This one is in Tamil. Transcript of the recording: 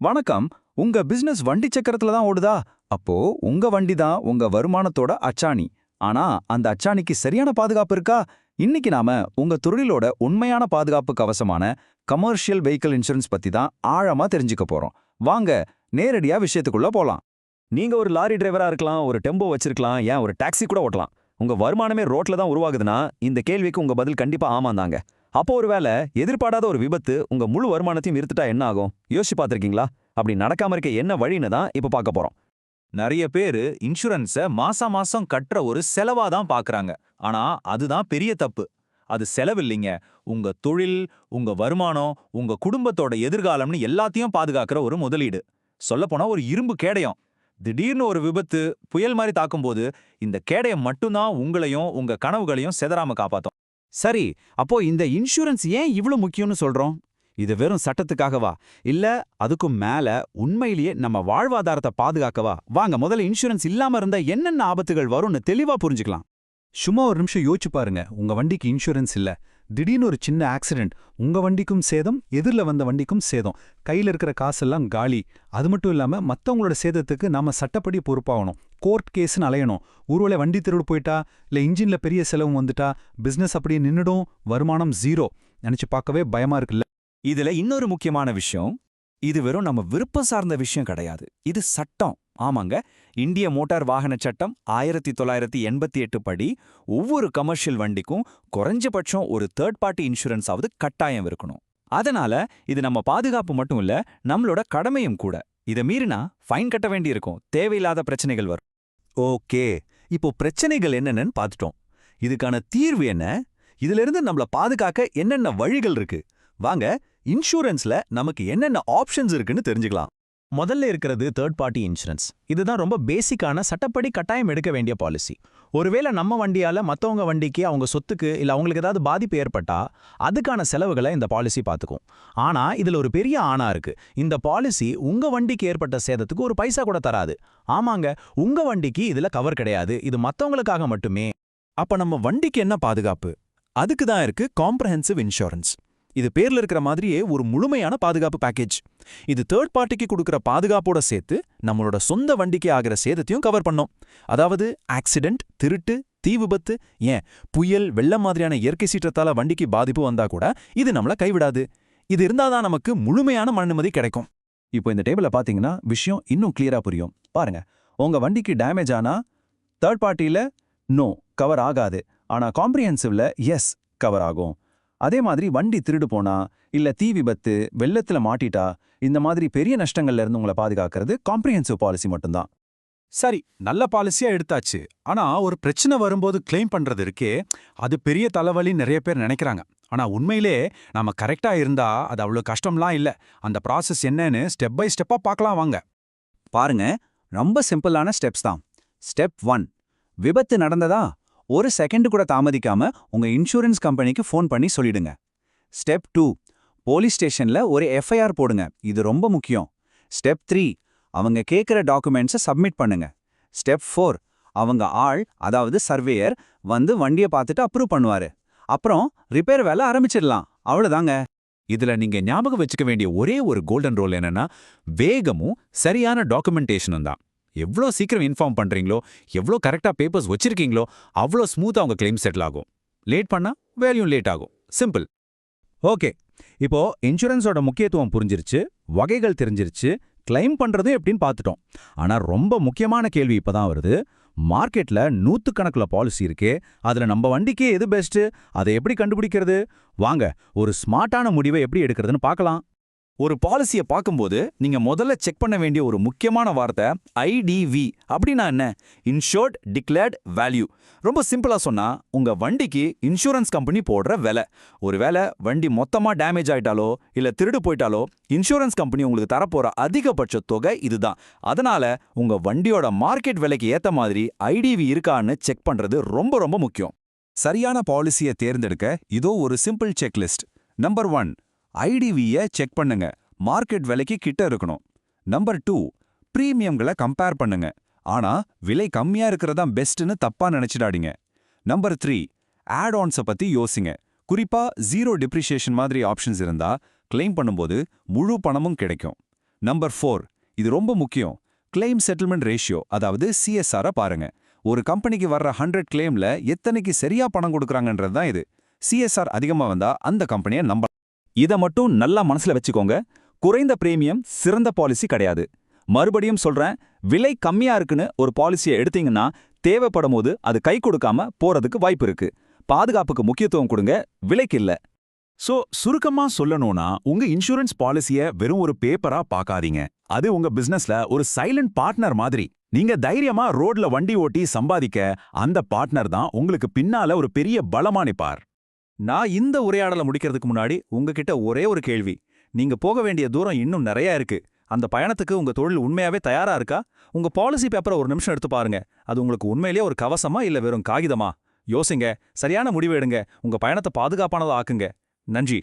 வணக்கம். உங்க பிசினஸ் வண்டி சக்கரத்துல தான் ஓடுதா? அப்போ உங்க வண்டி தான் உங்க வருமானத்தோட அச்சாணி. ஆனா அந்த அச்சாணிக்கு சரியான பாதுகாப்பு இருக்கா? இன்னைக்கு நாம உங்க தொழிலோட உண்மையான பாதுகாப்பு கவசமான கமர்ஷியல் வெஹிக்கிள் இன்சூரன்ஸ் பத்தி தான் ஆழமா தெரிஞ்சுக்க போறோம். வாங்க நேரடியா விஷயத்துக்குள்ள போலாம். நீங்க ஒரு லாரி டிரைவரா இருக்கலாம், ஒரு டெம்போ வச்சிருக்கலாம், ஏன் ஒரு டாக்ஸி கூட ஓட்டலாம். உங்க வருமானமே ரோட்ல தான் உருவாகுதுன்னா, இந்த கேள்விக்கு உங்க பதில் கண்டிப்பா ஆமாந்தாங்க. அப்போ ஒருவேளை எதிர்பாராத ஒரு விபத்து உங்க முழு வருமானத்தையும் நிறுத்திட்டா என்ன ஆகும்? யோசிச்சு பார்த்திருக்கீங்களா? அப்படி நடக்காம இருக்க என்ன வழின்னு தான் இப்ப பார்க்க போறோம். நிறைய பேரு இன்சூரன்ஸ மாசா மாசம் கட்டுற ஒரு செலவா தான் பாக்குறாங்க. ஆனா அதுதான் பெரிய தப்பு. அது செலவில்லைங்க. உங்க தொழில், உங்க வருமானம், உங்க குடும்பத்தோட எதிர்காலம்னு எல்லாத்தையும் பாதுகாக்கிற ஒரு முதலீடு. சொல்லப்போனா ஒரு இரும்பு கேடயம். திடீர்னு ஒரு விபத்து, புயல் மாதிரி தாக்கும்போது இந்த கேடயம் மட்டும்தான் உங்களையும் உங்க கனவுகளையும் செதறாம காப்பாத்தும். சரி, அப்போ இந்த இன்சூரன்ஸ் ஏன் இவ்ளோ முக்கியம்னு சொல்றோம்? இது வெறும் சட்டத்துக்காகவா? இல்ல அதுக்கும் மேல உண்மையிலேயே நம்ம வாழ்வாதாரத்தை பாதுகாக்கவா? வாங்க முதல்ல இன்சூரன்ஸ் இல்லாம இருந்தா என்னென்ன ஆபத்துகள் வரும்னு தெளிவா புரிஞ்சுக்கலாம். சும்மா ஒரு நிமிஷம் யோசிச்சு பாருங்க. உங்க வண்டிக்கு இன்சூரன்ஸ் இல்ல. திடீர்னு ஒரு சின்ன ஆக்சிடென்ட். உங்க வண்டிக்கும் சேதம், எதிர்ல வந்த வண்டிக்கும் சேதம். கையில இருக்கிற காசெல்லாம் காலி. அது மட்டும் இல்லாம மத்தவங்களோட சேதத்துக்கு நாம சட்டப்படி பொறுப்பாகணும். கோர்ட் கேஸ்னு அலையணும். ஒருவேளை வண்டி திருடு போயிட்டா, இல்ல இன்ஜின்ல பெரிய செலவு வந்துட்டா, பிசினஸ் அப்படியே நின்னுடும், வருமானம் ஜீரோ. நினைச்சு பார்க்கவே பயமா இருக்குல்ல? இதுல இன்னொரு முக்கியமான விஷயம், இது வெறும் நம்ம விருப்பம் சார்ந்த விஷயம் கிடையாது. இது சட்டம். ஆமாங்க, இந்திய மோட்டார் வாகன சட்டம் 1988 படி ஒவ்வொரு கமர்ஷியல் வண்டிக்கும் குறைஞ்சபட்சம் ஒரு தேர்ட் பார்ட்டி இன்சூரன்ஸ் ஆவது கட்டாயம் இருக்கணும். அதனால இது நம்ம பாதுகாப்பு மட்டும் இல்ல, நம்மளோட கடமையும் கூட. இத மீறினா ஃபைன் கட்ட வேண்டியிருக்கும், தேவையில்லாத பிரச்சனைகள் வரும். ஓகே, இப்போ பிரச்சனைகள் என்னென்னு பார்த்துட்டோம். இதுக்கான தீர்வு என்ன? இதிலிருந்து நம்மள பாதுகாக்க என்னென்ன வழிகள் இருக்கு? வாங்க, இன்சூரன்ஸ்ல நமக்கு என்னென்ன ஆப்ஷன்ஸ் இருக்குன்னு தெரிஞ்சுக்கலாம். முதல்ல இருக்கிறது தேர்ட் பார்ட்டி இன்சூரன்ஸ். இதுதான் ரொம்ப பேசிக்கான சட்டப்படி கட்டாயம் எடுக்க வேண்டிய பாலிசி. ஒருவேளை நம்ம வண்டியால மத்தவங்க வண்டிக்கு, அவங்க சொத்துக்கு இல்ல அவங்களுக்கு ஏதாவது பாதிப்பு ஏற்பட்டா அதுக்கான செலவுகளை இந்த பாலிசி பார்த்துக்கும். ஆனா இதுல ஒரு பெரிய ஆனா இருக்கு. இந்த பாலிசி உங்க வண்டிக்கு ஏற்பட்ட சேதத்துக்கு ஒரு பைசா கூட தராது. ஆமாங்க, உங்க வண்டிக்கு இதுல கவர் கிடையாது. இது மத்தவங்களுக்காக மட்டுமே. அப்ப நம்ம வண்டிக்கு என்ன பாதுகாப்பு? அதுக்கு தான் இருக்கு காம்ப்ரஹென்சிவ் இன்சூரன்ஸ். இது பேர்ல இருக்கிற மாதிரியே ஒரு முழுமையான பாதுகாப்பு பேக்கேஜ். இது தேர்ட் பார்ட்டிக்கு கொடுக்கிற பாதுகாப்போட சேர்த்து நம்மளோட சொந்த வண்டிக்கு ஆகிற சேதத்தையும் கவர் பண்ணோம். அதாவது ஆக்சிடென்ட், திருட்டு, தீ விபத்து, ஏன் புயல், வெள்ளம் மாதிரியான இயற்கை சீற்றத்தால வண்டிக்கு பாதிப்பு வந்தா கூட இது நம்மள கைவிடாது. இது இருந்தாதான் நமக்கு முழுமையான மனநிம்மதி கிடைக்கும். இப்போ இந்த டேபிள பாத்தீங்கன்னா விஷயம் இன்னும் கிளியரா புரியும். பாருங்க, உங்க வண்டிக்கு டேமேஜ் ஆனா தேர்ட் பார்ட்டில நோ கவர் ஆகாது. ஆனா காம்ப்ரிஹென்சிவ்ல எஸ் கவர் ஆகும். அதே மாதிரி வண்டி திருடு போனா, இல்ல தீ விபத்து, வெள்ளத்துல மாட்டிட்டா, இந்த மாதிரி பெரிய நஷ்டங்கள்ல இருந்து உங்களை பாதுகாக்கிறது காம்ப்ரிஹென்சிவ் பாலிசி மட்டும்தான். சரி, நல்ல பாலிசியா எடுத்தாச்சு. ஆனா ஒரு பிரச்சனை வரும்போது கிளைம் பண்றது இருக்கே, அது பெரிய தலைவலி நிறைய பேர் நினைக்கிறாங்க. ஆனா உண்மையிலே நாம கரெக்டா இருந்தா அது அவ்வளவு கஷ்டம்லாம் இல்ல. அந்த ப்ராசஸ் என்னன்னு ஸ்டெப் பை ஸ்டெப்பா பார்க்கலாம் வாங்க. பாருங்க, ரொம்ப சிம்பிளான ஸ்டெப்ஸ் தான். ஸ்டெப் 1, விபத்து நடந்ததா? ஒரு செகண்ட் கூட தாமதிக்காம உங்க இன்சூரன்ஸ் கம்பெனிக்கு ஃபோன் பண்ணி சொல்லிடுங்க. ஸ்டெப் 2, போலீஸ் ஸ்டேஷன்ல ஒரு எஃப்ஐஆர் போடுங்க. இது ரொம்ப முக்கியம். ஸ்டெப் 3, அவங்க கேட்குற டாக்குமெண்ட்ஸை சப்மிட் பண்ணுங்க. ஸ்டெப் 4, அவங்க ஆள், அதாவது சர்வேயர் வந்து வண்டியை பார்த்துட்டு அப்ரூவ் பண்ணுவாரு. அப்புறம் ரிப்பேர் வேலை ஆரம்பிச்சிடலாம். அவ்வளவுதாங்க. இதுல நீங்க ஞாபகம் வச்சுக்க வேண்டிய ஒரே ஒரு கோல்டன் ரூல் என்னன்னா, வேகமும் சரியான டாக்குமெண்டேஷனும் தான். எவ்வளோ சீக்கிரம் இன்ஃபார்ம் பண்றீங்களோ, எவ்வளோ கரெக்டா பேப்பர்ஸ் வச்சிருக்கீங்களோ, அவ்வளோ ஸ்மூத்தா உங்க கிளைம் செட்டில் ஆகும். லேட் பண்ணா வேல்யூம் லேட் ஆகும். சிம்பிள். ஓகே, இப்போ இன்சூரன்ஸோட முக்கியத்துவம் புரிஞ்சிருச்சு, வகைகள் தெரிஞ்சிருச்சு, கிளைம் பண்றதும் எப்படின்னு பார்த்துட்டோம். ஆனா ரொம்ப முக்கியமான கேள்வி இப்பதான் வருது. மார்க்கெட்ல நூத்துக்கணக்கில் பாலிசி இருக்கே, அதுல நம்ம வண்டிக்கே எது பெஸ்ட்? அதை எப்படி கண்டுபிடிக்கிறது? வாங்க, ஒரு ஸ்மார்ட்டான முடிவை எப்படி எடுக்கிறதுன்னு பார்க்கலாம். ஒரு பாலிசியை பார்க்கும்போது நீங்க முதல்ல செக் பண்ண வேண்டிய ஒரு முக்கியமான வார்த்தை ஐடிவி. அப்படின்னா என்ன? Insured declared value. ரொம்ப சிம்பிளா சொன்னா, உங்க வண்டிக்கு இன்சூரன்ஸ் கம்பெனி போடுற விலை. ஒருவேளை வண்டி மொத்தமா டேமேஜ் ஆயிட்டாலோ இல்ல திருடு போயிட்டாலோ இன்சூரன்ஸ் கம்பெனி உங்களுக்கு தரப்போற அதிகபட்ச தொகை இதுதான். அதனால உங்க வண்டியோட மார்க்கெட் விலைக்கு ஏத்த மாதிரி ஐடிவி இருக்கான்னு செக் பண்றது ரொம்ப ரொம்ப முக்கியம். சரியான பாலிசியை தேர்ந்தெடுக்க இதோ ஒரு சிம்பிள் செக்லிஸ்ட். நம்பர் 1, ஐடிவியை செக் பண்ணுங்க. மார்க்கெட் விலைக்கு கிட்ட இருக்கணும். நம்பர் 2, பிரீமியம்களை கம்பேர் பண்ணுங்க. ஆனா விலை கம்மியா இருக்கிறதா பெஸ்ட்னு தப்பா நினைச்சிடாதீங்க. நம்பர் 3, ஆட் ஆன்ஸை பத்தி யோசிங்க. குறிப்பா ஜீரோ டிப்ரிசியேஷன் மாதிரி ஆப்ஷன்ஸ் இருந்தா கிளைம் பண்ணும்போது முழு பணமும் கிடைக்கும். நம்பர் 4, இது ரொம்ப முக்கியம். கிளைம் செட்டில்மெண்ட் ரேஷியோ, அதாவது சிஎஸ்ஆரை பாருங்க. ஒரு கம்பெனிக்கு வர்ற 100 கிளைம்ல எத்தனைக்கு சரியா பணம் கொடுக்குறாங்கன்றது தான் இது. சிஎஸ்ஆர் அதிகமா வந்தா அந்த கம்பெனியை நம்ப. இத மட்டும் நல்லா மனசுல வச்சுக்கோங்க. குறைந்த பிரீமியம் சிறந்த பாலிசி கிடையாது. மறுபடியும் சொல்றேன், விலை கம்மியா இருக்குன்னு ஒரு பாலிசியை எடுத்தீங்கன்னா தேவைப்படும் போது அது கை கொடுக்காம போறதுக்கு வாய்ப்பு இருக்கு. பாதுகாப்புக்கு முக்கியத்துவம் கொடுங்க, விலைக்கு இல்ல. சோ சுருக்கமா சொல்லணும்னா, உங்க இன்சூரன்ஸ் பாலிசிய வெறும் ஒரு பேப்பரா பார்க்காதீங்க. அது உங்க பிசினஸ்ல ஒரு சைலண்ட் பார்ட்னர் மாதிரி. நீங்க தைரியமா ரோட்ல வண்டி ஓட்டி சம்பாதிக்க அந்த பார்ட்னர் தான் உங்களுக்கு பின்னால ஒரு பெரிய பலமா நிப்பார். நான் இந்த உரையாடலை முடிக்கிறதுக்கு முன்னாடி உங்ககிட்ட ஒரே ஒரு கேள்வி. நீங்க போக வேண்டிய தூரம் இன்னும் நிறைய இருக்கு. அந்த பயணத்துக்கு உங்க தொழில் உண்மையாவே தயாரா இருக்கா? உங்க பாலிசி பேப்பரை ஒரு நிமிஷம் எடுத்து பாருங்க. அது உங்களுக்கு உண்மையிலேயே ஒரு கவசமா இல்ல வெறும் காகிதமா? யோசிங்க, சரியான முடிவு எடுங்க, உங்க பயணத்தை பாதுகாப்பானதா ஆக்குங்க. நன்றி.